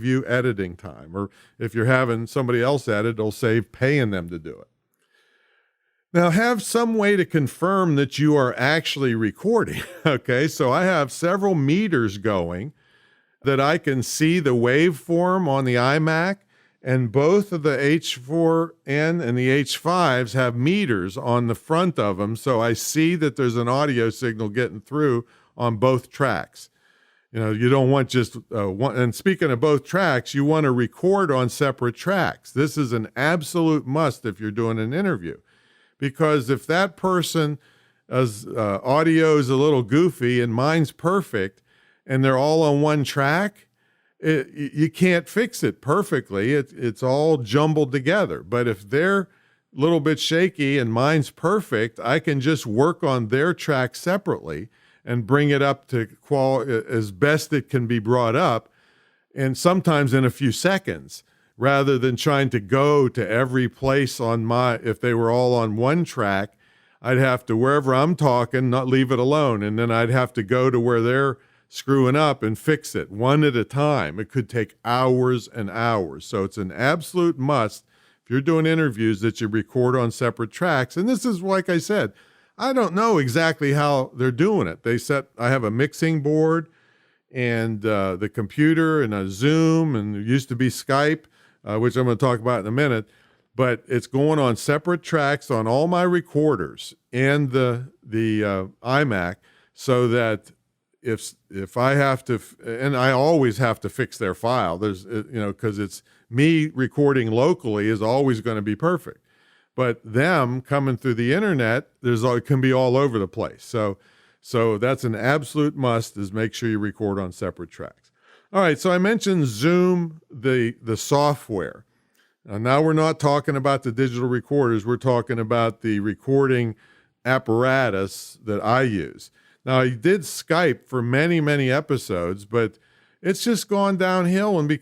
save you editing time. Or if you're having somebody else edit, it'll save paying them to do it. Now, have some way to confirm that you are actually recording. Okay, so I have several meters going that I can see the waveform on the iMac, and both of the H4n and the H5s have meters on the front of them, so I see that there's an audio signal getting through on both tracks. You know, you don't want just one. And speaking of both tracks, you want to record on separate tracks. This is an absolute must if you're doing an interview, because if that person's audio is a little goofy and mine's perfect, and they're all on one track, you can't fix it perfectly. It's all jumbled together. But if they're a little bit shaky and mine's perfect, I can just work on their track separately and bring it up to as best it can be brought up, and sometimes in a few seconds, rather than trying to go to every place if they were all on one track, I'd have to, wherever I'm talking, not leave it alone. And then I'd have to go to where they're screwing up and fix it one at a time. It could take hours and hours. So it's an absolute must if you're doing interviews that you record on separate tracks. And this is, like I said, I don't know exactly how they're doing it. I have a mixing board and the computer and a Zoom, and there used to be Skype, which I'm going to talk about in a minute, but it's going on separate tracks on all my recorders and the iMac, so that if I have to, and I always have to fix their file, because it's me recording locally is always going to be perfect. But them coming through the internet, it can be all over the place. So that's an absolute must, is make sure you record on separate tracks. All right, so I mentioned Zoom, the software. Now we're not talking about the digital recorders. We're talking about the recording apparatus that I use. Now, I did Skype for many, many episodes, but it's just gone downhill and became